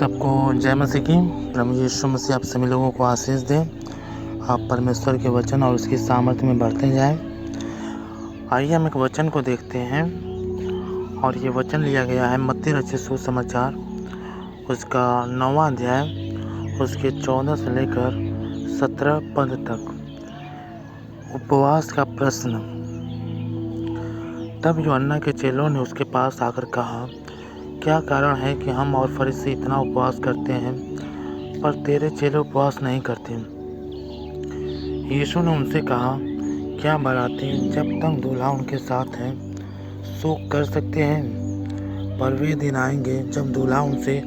सबको जय मसीह की। प्रभु यीशु मसीह आप सभी लोगों को आशीष दें। आप परमेश्वर के वचन और उसकी सामर्थ्य में बढ़ते जाएं। आइए हम एक वचन को देखते हैं और ये वचन लिया गया है मत्ती रचित सुसमाचार उसका 9वां अध्याय उसके 14 से लेकर 17 पद तक। उपवास का प्रश्न। तब यूहन्ना के चेलों ने उसके पास आकर कहा, क्या कारण है कि हम और फरीसी इतना उपवास करते हैं पर तेरे चेले उपवास नहीं करते? यीशु ने उनसे कहा, क्या बाराती जब तक दूल्हा उनके साथ है शोक कर सकते हैं? पर वे दिन आएंगे जब दूल्हा उनसे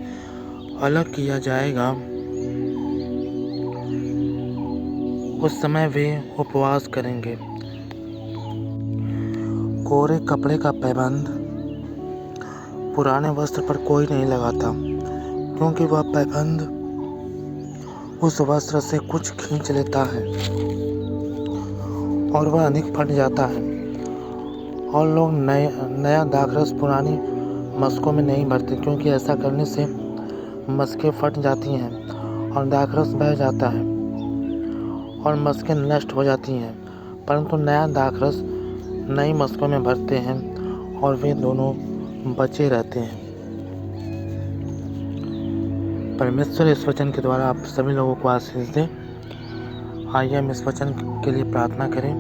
अलग किया जाएगा, उस समय वे उपवास करेंगे। कोरे कपड़े का पैबंद पुराने वस्त्र पर कोई नहीं लगाता, क्योंकि वह पैबंद उस वस्त्र से कुछ खींच लेता है और वह अधिक फट जाता है। और लोग नया दाखरस पुरानी मशकों में नहीं भरते, क्योंकि ऐसा करने से मशकें फट जाती हैं और दाखरस बह जाता है और मशकें नष्ट हो जाती हैं। परंतु नया दाखरस नई मशकों में भरते हैं और वे दोनों बचे रहते हैं। परमेश्वर इस वचन के द्वारा आप सभी लोगों को आशीष दे। आइए हम इस वचन के लिए प्रार्थना करें।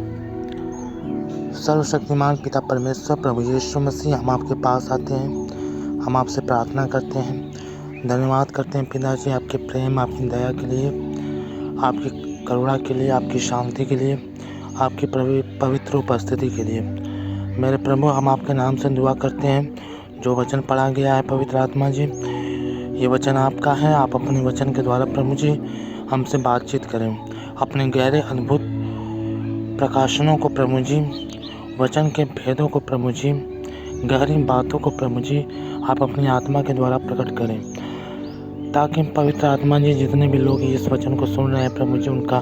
सर्वशक्तिमान पिता परमेश्वर प्रभु यीशु मसीह, हम आपके पास आते हैं, हम आपसे प्रार्थना करते हैं, धन्यवाद करते हैं पिताजी आपके प्रेम, आपकी दया के लिए, आपकी करुणा के लिए, आपकी शांति के लिए, आपकी पवित्र उपस्थिति के लिए। मेरे प्रभु, हम आपके नाम से दुआ करते हैं। जो वचन पढ़ा गया है पवित्र आत्मा जी, ये वचन आपका है। आप अपने वचन के द्वारा प्रभु जी हमसे बातचीत करें। अपने गहरे अद्भुत प्रकाशनों को प्रभु जी, वचन के भेदों को प्रभु जी, गहरी बातों को प्रभु जी आप अपनी आत्मा के द्वारा प्रकट करें, ताकि पवित्र आत्मा जी जितने भी लोग इस वचन को सुन रहे हैं प्रभु जी, उनका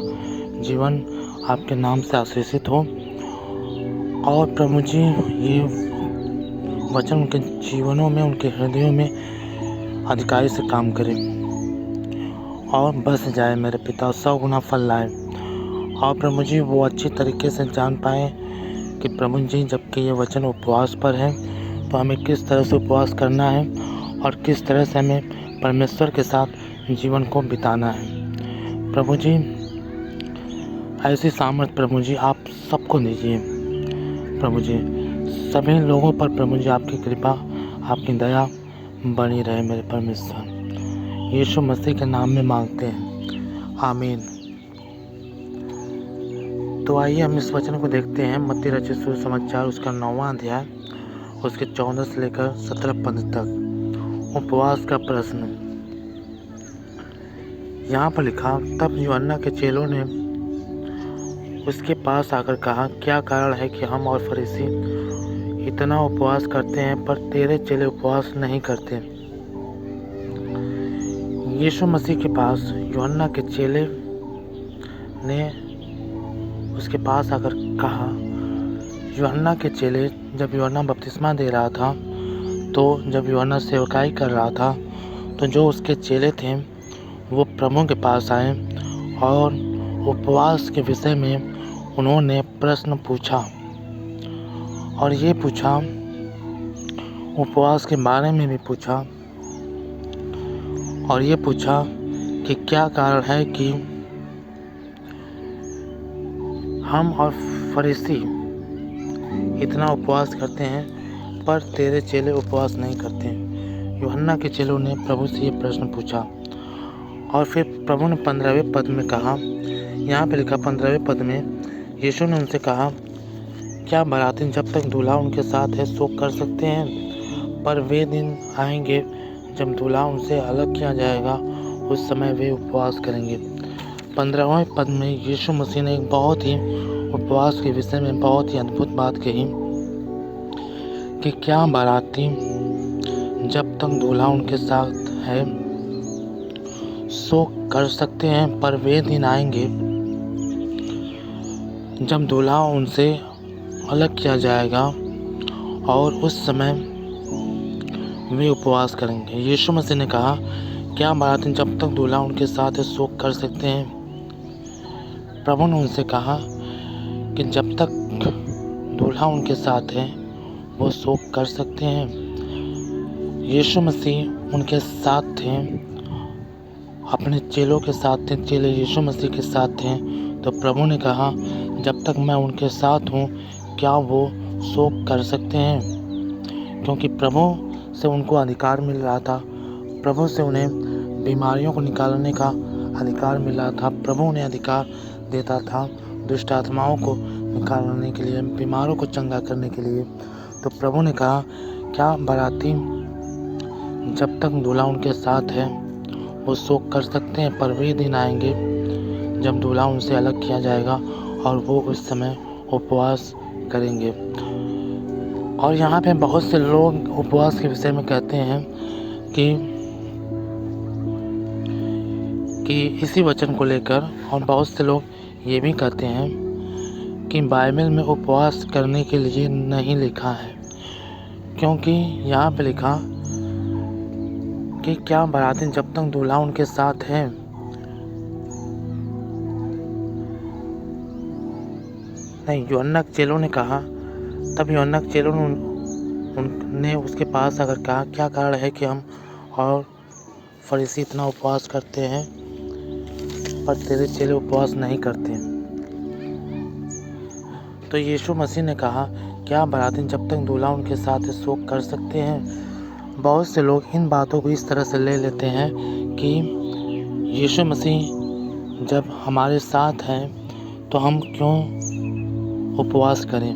जीवन आपके नाम से आशीषित हो और प्रभु जी ये वचन उनके जीवनों में, उनके हृदयों में अधिकारी से काम करे और बस जाए मेरे पिता, 100 गुना फल लाए। और प्रभु जी वो अच्छी तरीके से जान पाए कि प्रभु जी जबकि ये वचन उपवास पर है तो हमें किस तरह से उपवास करना है और किस तरह से हमें परमेश्वर के साथ जीवन को बिताना है। प्रभु जी ऐसी सामर्थ प्रभु जी आप सबको दीजिए। प्रभु जी सभी लोगों पर प्रभु जी आपकी कृपा, आपकी दया बनी रहे मेरे परमेश्वर। यीशु मसीह के नाम में मांगते हैं, आमीन। तो आइए हम इस वचन को देखते हैं। मत्ती रचित सुसमाचार उसका 9वां अध्याय उसके 14 से लेकर 17 पद तक। उपवास का प्रश्न। यहाँ पर लिखा, तब यूहन्ना के चेलों ने उसके पास आकर कहा, क्या कारण है कि हम और फरीसी इतना उपवास करते हैं पर तेरे चेले उपवास नहीं करते? यीशु मसीह के पास यूहन्ना के चेले ने उसके पास आकर कहा, यूहन्ना के चेले जब यूहन्ना बपतिस्मा दे रहा था, तो जब यूहन्ना सेवकाई कर रहा था, तो जो उसके चेले थे वो प्रभु के पास आए और उपवास के विषय में उन्होंने प्रश्न पूछा और ये पूछा, उपवास के बारे में भी पूछा और ये पूछा कि क्या कारण है कि हम और फरीसी इतना उपवास करते हैं पर तेरे चेले उपवास नहीं करते। यूहन्ना के चेलों ने प्रभु से ये प्रश्न पूछा और फिर प्रभु ने 15वें पद में कहा, यहाँ पे लिखा 15वें पद में, यीशु ने उनसे कहा, क्या बाराती जब तक दूल्हा उनके साथ है शोक कर सकते हैं? पर वे दिन आएंगे जब दूल्हा उनसे अलग किया जाएगा, उस समय वे उपवास करेंगे। 15वें पद में यीशु मसीह ने एक बहुत ही उपवास के विषय में बहुत ही अद्भुत बात कही कि क्या बाराती जब तक दूल्हा उनके साथ है शोक कर सकते हैं, पर वे दिन आएंगे जब दूल्हा उनसे अलग किया जाएगा और उस समय वे उपवास करेंगे। यीशु मसीह ने कहा क्या बाराती जब तक दूल्हा उनके साथ है शोक कर सकते हैं? प्रभु ने उनसे कहा कि जब तक दूल्हा उनके साथ है वो शोक कर सकते हैं। यीशु मसीह उनके साथ थे, अपने चेलों के साथ थे, चेले यीशु मसीह के साथ थे। तो प्रभु ने कहा जब तक मैं उनके साथ हूँ क्या वो शोक कर सकते हैं? क्योंकि प्रभु से उनको अधिकार मिल रहा था, प्रभु से उन्हें बीमारियों को निकालने का अधिकार मिल रहा था, प्रभु उन्हें अधिकार देता था दुष्ट आत्माओं को निकालने के लिए, बीमारों को चंगा करने के लिए। तो प्रभु ने कहा क्या बाराती जब तक दूल्हा उनके साथ है वो शोक कर सकते हैं? पर वे दिन आएंगे जब दूल्हा उनसे अलग किया जाएगा और वो उस समय उपवास करेंगे। और यहाँ पे बहुत से लोग उपवास के विषय में कहते हैं कि इसी वचन को लेकर, और बहुत से लोग ये भी कहते हैं कि बाइबल में उपवास करने के लिए नहीं लिखा है, क्योंकि यहाँ पे लिखा कि क्या बाराती जब तक दूल्हा उनके साथ है। नहीं, यूहन्ना के चेलों ने कहा, तब यूहन्ना के चेलों ने उसके पास आकर कहा क्या कारण है कि हम और फरीसी इतना उपवास करते हैं पर तेरे चेले उपवास नहीं करते? तो यीशु मसीह ने कहा क्या बाराती जब तक दूल्हा उनके साथ शोक कर सकते हैं? बहुत से लोग इन बातों को इस तरह से ले लेते हैं कि यीशु मसीह जब हमारे साथ हैं तो हम क्यों उपवास करें।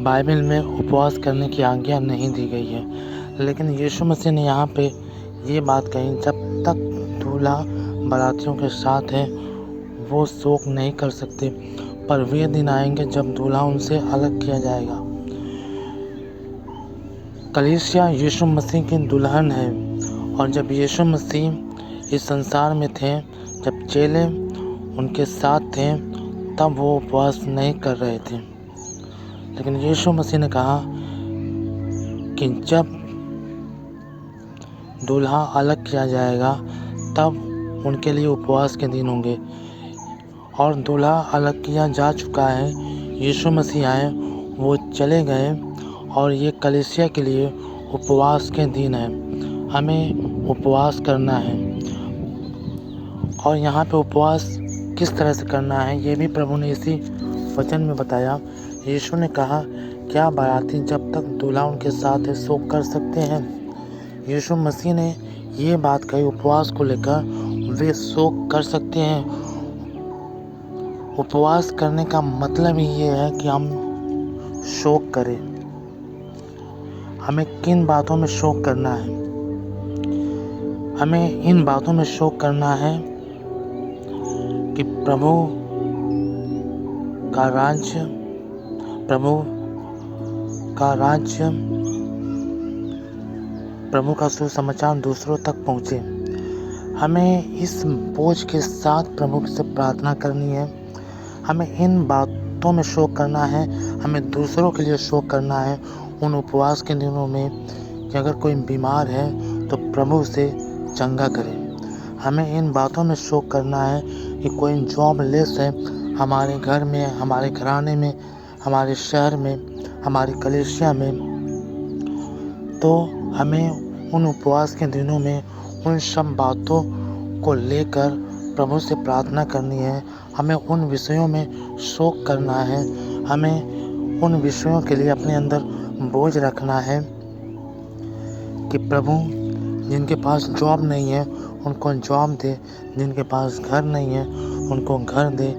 बाइबल में उपवास करने की आज्ञा नहीं दी गई है, लेकिन यीशु मसीह ने यहाँ पे ये बात कही जब तक दूल्हा बारातियों के साथ है वो शोक नहीं कर सकते, पर वे दिन आएंगे जब दूल्हा उनसे अलग किया जाएगा। कलीसिया यीशु मसीह की दुल्हन है, और जब यीशु मसीह इस संसार में थे, जब चेले उनके साथ थे, तब वो उपवास नहीं कर रहे थे। लेकिन यीशु मसीह ने कहा कि जब दूल्हा अलग किया जाएगा तब उनके लिए उपवास के दिन होंगे। और दूल्हा अलग किया जा चुका है, यीशु मसीह आए, वो चले गए, और ये कलीसिया के लिए उपवास के दिन है। हमें उपवास करना है, और यहाँ पे उपवास किस तरह से करना है ये भी प्रभु ने इसी वचन में बताया। यीशु ने कहा क्या बाराती जब तक दूल्हा उनके साथ है शोक कर सकते हैं? यीशु मसीह ने ये बात कही उपवास को लेकर, वे शोक कर सकते हैं। उपवास करने का मतलब ही ये है कि हम शोक करें। हमें किन बातों में शोक करना है? हमें इन बातों में शोक करना है कि प्रभु का राज्य, प्रभु का सुसमाचार दूसरों तक पहुँचे। हमें इस बोझ के साथ प्रभु से प्रार्थना करनी है। हमें इन बातों में शोक करना है, हमें दूसरों के लिए शोक करना है उन उपवास के दिनों में कि अगर कोई बीमार है तो प्रभु से चंगा करे। हमें इन बातों में शोक करना है कि कोई जॉबलेस है हमारे घर में, हमारे घराने में, हमारे शहर में, हमारी कलीसिया में, तो हमें उन उपवास के दिनों में उन सब बातों को लेकर प्रभु से प्रार्थना करनी है। हमें उन विषयों में शोक करना है, हमें उन विषयों के लिए अपने अंदर बोझ रखना है कि प्रभु जिनके पास जॉब नहीं है उनको जॉब दे, जिनके पास घर नहीं है उनको घर दे,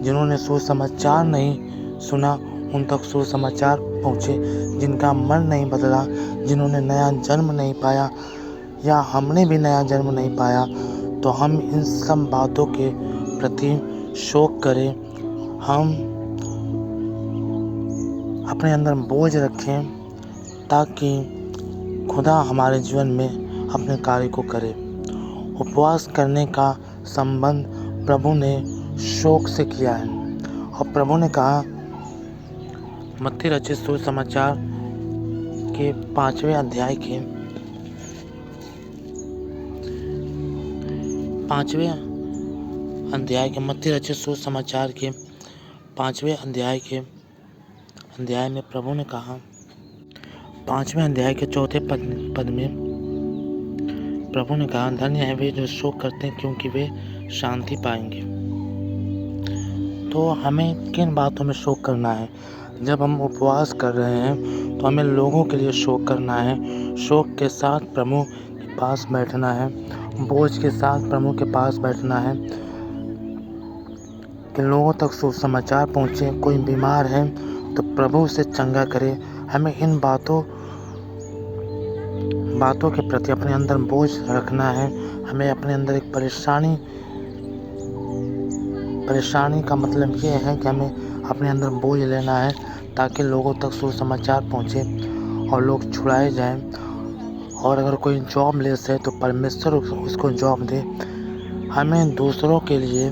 जिन्होंने सुसमाचार नहीं सुना उन तक सुसमाचार पहुँचे, जिनका मन नहीं बदला, जिन्होंने नया जन्म नहीं पाया या हमने भी नया जन्म नहीं पाया, तो हम इन सब बातों के प्रति शोक करें। हम अपने अंदर बोझ रखें ताकि खुदा हमारे जीवन में अपने कार्य को करे। उपवास करने का संबंध प्रभु ने शोक से किया है, और प्रभु ने कहा मत्ती रचित सुसमाचार के 5वें अध्याय के 5वें अध्याय के मत्ती रचित सुसमाचार के 5वें अध्याय में प्रभु ने कहा, 5वें अध्याय के 4 पद में प्रभु ने कहा, धन्य है वे जो शोक करते हैं, क्योंकि वे शांति पाएंगे। तो हमें किन बातों में शोक करना है? जब हम उपवास कर रहे हैं तो हमें लोगों के लिए शोक करना है, शोक के साथ प्रभु के पास बैठना है, बोझ के साथ प्रभु के पास बैठना है कि लोगों तक सुसमाचार पहुँचे। कोई बीमार है तो प्रभु से चंगा करे। हमें इन बातों के प्रति अपने अंदर बोझ रखना है। हमें अपने अंदर एक परेशानी का मतलब ये है कि हमें अपने अंदर बोझ लेना है ताकि लोगों तक सुसमाचार पहुँचे और लोग छुड़ाए जाएं। और अगर कोई जॉब लेस है तो परमेश्वर उसको जॉब दे। हमें दूसरों के लिए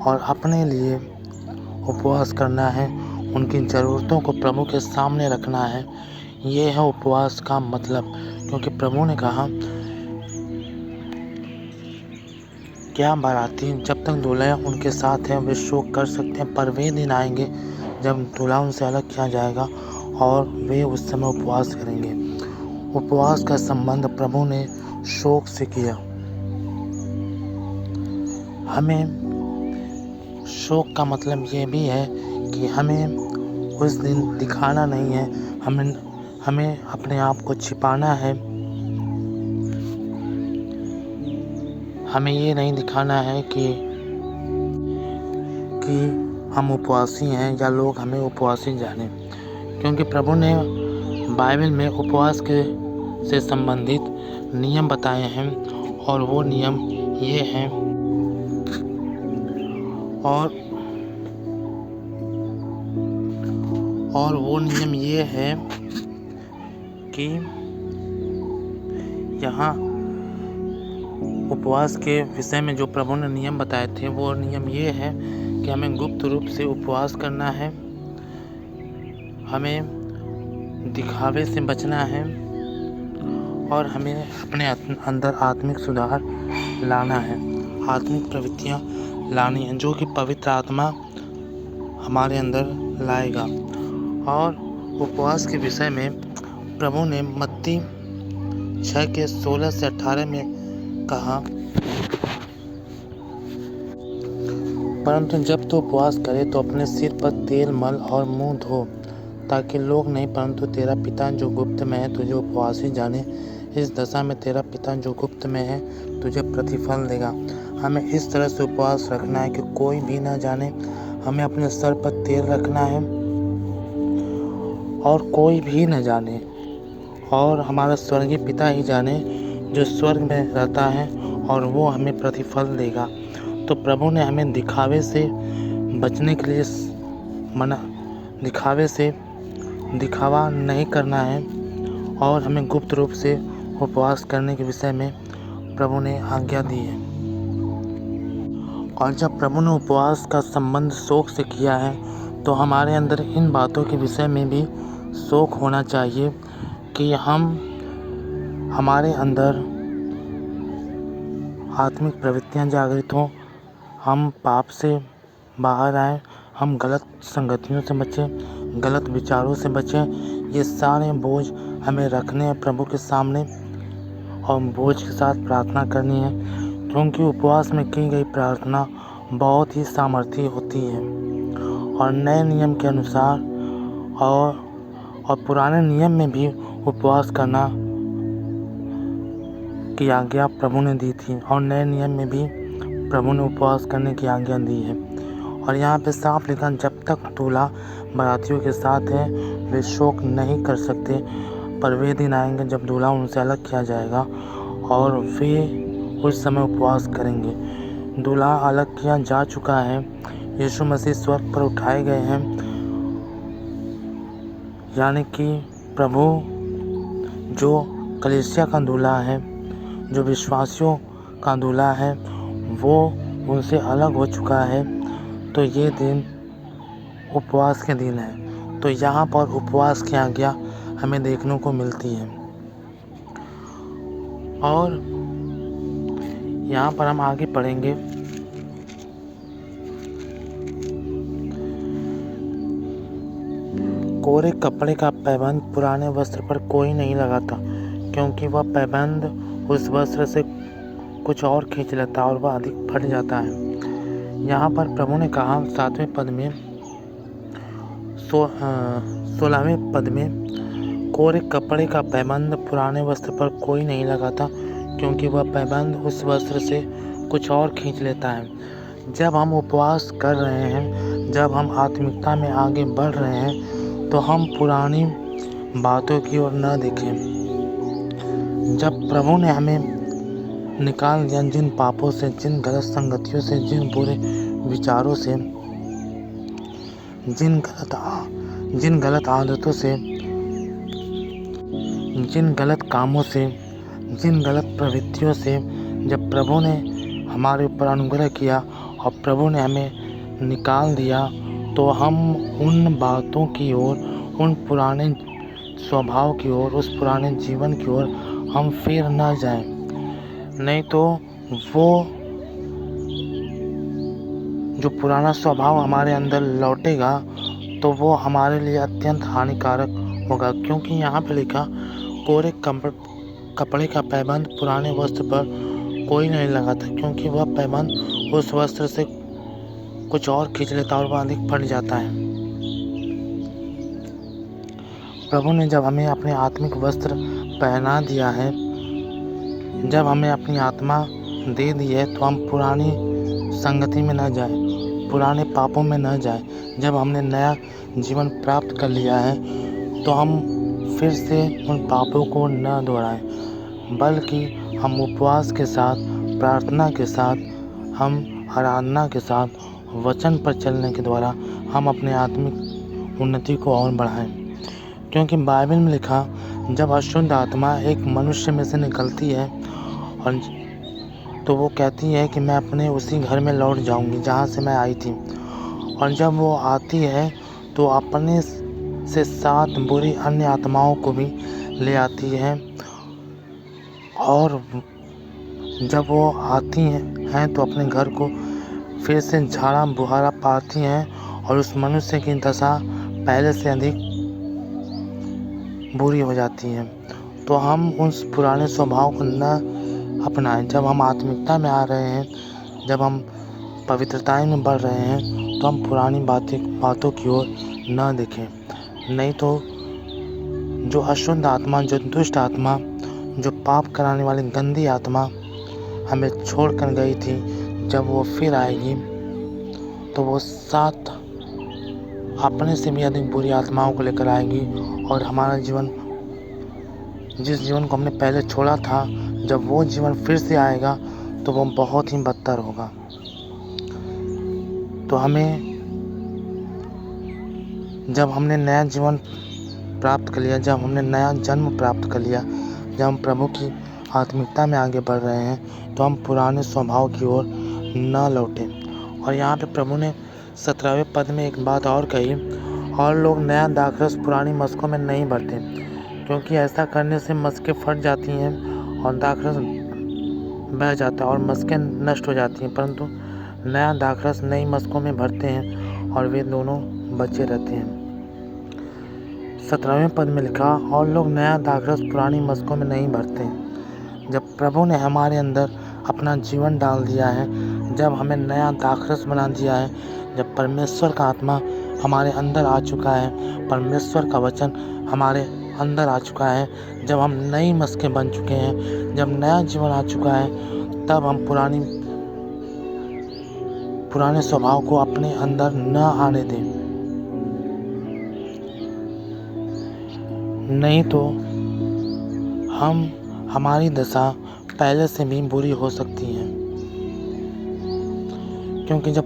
और अपने लिए उपवास करना है, उनकी ज़रूरतों को प्रभु के सामने रखना है। ये है उपवास का मतलब, क्योंकि प्रभु ने कहा, क्या बाराती जब तक दूल्हा उनके साथ है वे शोक कर सकते हैं, पर वे दिन आएंगे जब दूल्हा उनसे अलग किया जाएगा और वे उस समय उपवास करेंगे। उपवास का संबंध प्रभु ने शोक से किया। हमें शोक का मतलब ये भी है कि हमें उस दिन दिखाना नहीं है, हमें अपने आप को छिपाना है। हमें ये नहीं दिखाना है कि हम उपवासी हैं या लोग हमें उपवासी जाने, क्योंकि प्रभु ने बाइबल में उपवास से संबंधित नियम बताए हैं और वो नियम ये हैं और वो नियम ये है कि यहाँ उपवास के विषय में जो प्रभु ने नियम बताए थे, वो नियम ये है कि हमें गुप्त रूप से उपवास करना है, हमें दिखावे से बचना है और हमें अपने अंदर आत्मिक सुधार लाना है, आत्मिक प्रवृत्तियाँ लानी हैं, जो कि पवित्र आत्मा हमारे अंदर लाएगा। और उपवास के विषय में प्रभु ने मत्ती 6 के 16 से 18 में कहा, परंतु जब तू उपवास करे तो अपने सिर पर तेल मल और मुंह धो, ताकि लोग नहीं परंतु तेरा पिता जो गुप्त में है तुझे उपवासी जाने। इस दशा में तेरा पिता जो गुप्त में है तुझे प्रतिफल देगा। हमें इस तरह से उपवास रखना है कि कोई भी ना जाने। हमें अपने सर पर तेल रखना है और कोई भी न जाने, और हमारा स्वर्गीय पिता ही जाने जो स्वर्ग में रहता है, और वो हमें प्रतिफल देगा। तो प्रभु ने हमें दिखावे से बचने के लिए दिखावा नहीं करना है, और हमें गुप्त रूप से उपवास करने के विषय में प्रभु ने आज्ञा दी है। और जब प्रभु ने उपवास का संबंध शोक से किया है तो हमारे अंदर इन बातों के विषय में भी शोक होना चाहिए कि हमारे अंदर आत्मिक प्रवृत्तियां जागृत हों, हम पाप से बाहर आएं, हम गलत संगतियों से बचें, गलत विचारों से बचें। ये सारे बोझ हमें रखने हैं प्रभु के सामने और बोझ के साथ प्रार्थना करनी है, क्योंकि उपवास में की गई प्रार्थना बहुत ही सामर्थी होती है। और नए नियम के अनुसार और पुराने नियम में भी उपवास करना की आज्ञा प्रभु ने दी थी, और नए नियम में भी प्रभु ने उपवास करने की आज्ञा दी है। और यहाँ पे साफ लिखा, जब तक दूल्हा बारातियों के साथ है वे शोक नहीं कर सकते, पर वे दिन आएंगे जब दूल्हा उनसे अलग किया जाएगा और वे उस समय उपवास करेंगे। दूल्हा अलग किया जा चुका है, यीशु मसीह स्वर्ग पर उठाए गए हैं, यानी कि प्रभु जो कलीसिया का दूल्हा है, जो विश्वासियों का दूल्हा है, वो उनसे अलग हो चुका है। तो ये दिन उपवास के दिन है। तो यहाँ पर उपवास की आज्ञा हमें देखने को मिलती है। और यहाँ पर हम आगे पढ़ेंगे। कोरे कपड़े का पैबंद पुराने वस्त्र पर कोई नहीं लगाता, क्योंकि वह पैबंद उस वस्त्र से कुछ और खींच लेता है और वह अधिक फट जाता है। यहाँ पर प्रभु ने कहा 7वें पद में 16वें पद में, कोरे कपड़े का पैबंद पुराने वस्त्र पर कोई नहीं लगाता, क्योंकि वह पैबंद उस वस्त्र से कुछ और खींच लेता है। जब हम उपवास कर रहे हैं, जब हम आत्मिकता में आगे बढ़ रहे हैं, तो हम पुरानी बातों की ओर न देखें। जब प्रभु ने हमें निकाल दिया जिन पापों से, जिन गलत संगतियों से, जिन बुरे विचारों से, जिन गलत आदतों से, जिन गलत कामों से, जिन गलत प्रवृत्तियों से, जब प्रभु ने हमारे ऊपर अनुग्रह किया और प्रभु ने हमें निकाल दिया, तो हम उन बातों की ओर, उन पुराने स्वभाव की ओर, उस पुराने जीवन की ओर हम फिर न जाएं। नहीं तो वो जो पुराना स्वभाव हमारे अंदर लौटेगा, तो वो हमारे लिए अत्यंत हानिकारक होगा। क्योंकि यहाँ पे लिखा, कोरे कपड़े का पैबंद पुराने वस्त्र पर कोई नहीं लगाता, क्योंकि वह पैबंद उस वस्त्र से कुछ और खींच लेता और वह अधिक फट जाता है। प्रभु ने जब हमें अपने आत्मिक वस्त्र पहना दिया है, जब हमें अपनी आत्मा दे दी है, तो हम पुरानी संगति में न जाएं, पुराने पापों में न जाएं। जब हमने नया जीवन प्राप्त कर लिया है, तो हम फिर से उन पापों को न दोहराएं, बल्कि हम उपवास के साथ, प्रार्थना के साथ, हम आराधना के साथ, वचन पर चलने के द्वारा हम अपने आत्मिक उन्नति को और बढ़ाएं। क्योंकि बाइबल में लिखा, जब अशुद्ध आत्मा एक मनुष्य में से निकलती है, और तो वो कहती है कि मैं अपने उसी घर में लौट जाऊंगी जहाँ से मैं आई थी। और जब वो आती है, तो अपने से 7 बुरी अन्य आत्माओं को भी ले आती है। और जब वो आती हैं तो अपने घर को फिर से झाड़ा बुहारा पाती हैं, और उस मनुष्य की दशा पहले से अधिक बुरी हो जाती है। तो हम उस पुराने स्वभाव को न अपनाएं। जब हम आत्मिकता में आ रहे हैं, जब हम पवित्रताएं में बढ़ रहे हैं, तो हम पुरानी बातों की ओर न देखें। नहीं तो जो अशुद्ध आत्मा, जो दुष्ट आत्मा, जो पाप कराने वाली गंदी आत्मा हमें छोड़ कर गई थी, जब वो फिर आएगी, तो वो 7 अपने से भी अधिक बुरी आत्माओं को लेकर आएगी, और हमारा जीवन, जिस जीवन को हमने पहले छोड़ा था, जब वो जीवन फिर से आएगा, तो वो बहुत ही बदतर होगा। तो हमें, जब हमने नया जीवन प्राप्त कर लिया, जब हमने नया जन्म प्राप्त कर लिया, जब हम प्रभु की आत्मिकता में आगे बढ़ रहे हैं, तो हम पुराने स्वभाव की ओर न लौटें। और यहाँ पे प्रभु ने 17वें पद में एक बात और कही, और लोग नया दाखरस पुरानी मस्कों में नहीं भरते, क्योंकि ऐसा करने से मस्कें फट जाती हैं और दाखरस बह जाता है और मस्कें नष्ट हो जाती हैं। परंतु नया दाखरस नई मस्कों में भरते हैं और वे दोनों बचे रहते हैं। 17वें पद में लिखा, और लोग नया दाखरस पुरानी मस्कों में नहीं भरते। जब प्रभु ने हमारे अंदर अपना जीवन डाल दिया है, जब हमें नया दाखरस बना दिया है, जब परमेश्वर का आत्मा हमारे अंदर आ चुका है, परमेश्वर का वचन हमारे अंदर आ चुका है, जब हम नई मस्कें बन चुके हैं, जब नया जीवन आ चुका है, तब हम पुराने स्वभाव को अपने अंदर न आने दें। नहीं तो हमारी दशा पहले से भी बुरी हो सकती है। क्योंकि जब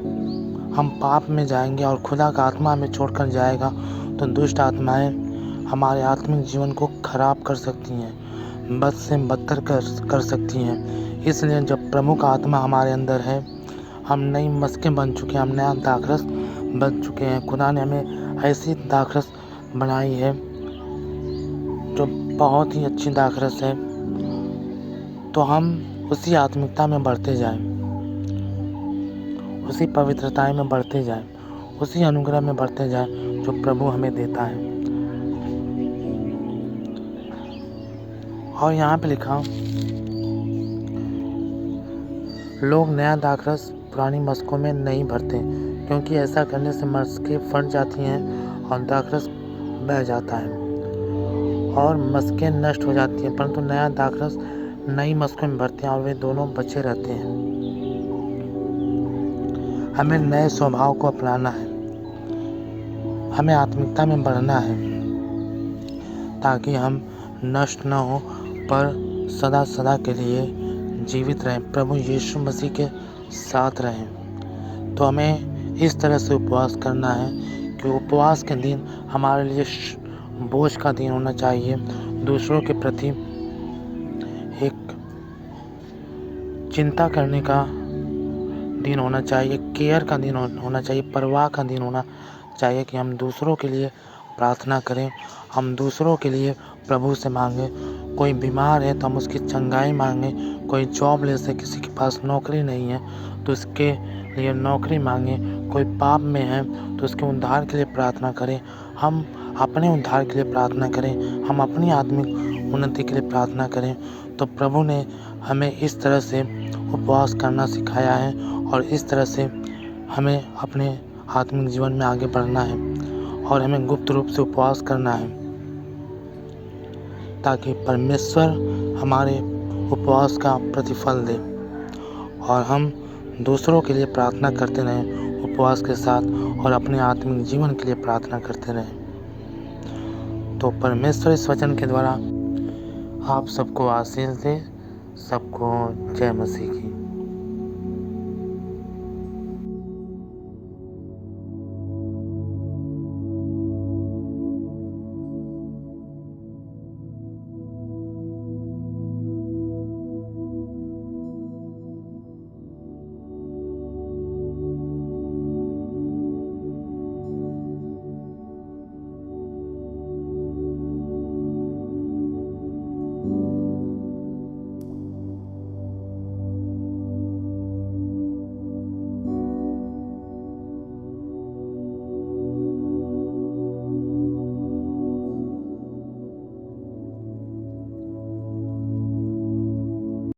हम पाप में जाएंगे और खुदा का आत्मा हमें छोड़कर जाएगा, तो दुष्ट आत्माएं हमारे आत्मिक जीवन को खराब कर सकती हैं, बद से बदतर कर सकती हैं। इसलिए जब प्रभु का आत्मा हमारे अंदर है, हम नई मस्कें बन चुके हैं, हम नया दाखरस बन चुके हैं। खुदा ने हमें ऐसी दाखरस बनाई है जो बहुत ही अच्छी दाखरस है। तो हम उसी आत्मिकता में बढ़ते जाएं, उसी पवित्रता में बढ़ते जाएं, उसी अनुग्रह में बढ़ते जाएं जो प्रभु हमें देता है। और यहाँ पे लिखा, लोग नया दाखरस पुरानी मशकों में नहीं भरते, क्योंकि ऐसा करने से मशकें फट जाती हैं और दाखरस बह जाता है और मशकें नष्ट हो जाती हैं, परंतु नया दाखरस नई मशकों में भरते हैं और वे दोनों बचे रहते हैं। हमें नए स्वभाव को अपनाना है, हमें आत्मिकता में बढ़ना है, ताकि हम नष्ट न हो पर सदा सदा के लिए जीवित रहें, प्रभु यीशु मसीह के साथ रहें। तो हमें इस तरह से उपवास करना है कि उपवास के दिन हमारे लिए बोझ का दिन होना चाहिए, दूसरों के प्रति एक चिंता करने का दिन होना चाहिए, केयर का दिन होना चाहिए, परवाह का दिन होना चाहिए कि हम दूसरों के लिए प्रार्थना करें, हम दूसरों के लिए प्रभु से मांगें। कोई बीमार है तो हम उसकी चंगाई मांगें, कोई जॉबलेस है, किसी के पास नौकरी नहीं है तो उसके लिए नौकरी मांगें, कोई पाप में है तो उसके उद्धार के लिए प्रार्थना करें, हम अपने उद्धार के लिए प्रार्थना करें, हम अपनी आत्मिक उन्नति के लिए प्रार्थना करें। तो प्रभु ने हमें इस तरह से उपवास करना सिखाया है और इस तरह से हमें अपने आत्मिक जीवन में आगे बढ़ना है और हमें गुप्त रूप से उपवास करना है, ताकि परमेश्वर हमारे उपवास का प्रतिफल दे और हम दूसरों के लिए प्रार्थना करते रहें उपवास के साथ और अपने आत्मिक जीवन के लिए प्रार्थना करते रहें। तो परमेश्वर इस वचन के द्वारा आप सबको आशीष दे। सबको जय मसीह की।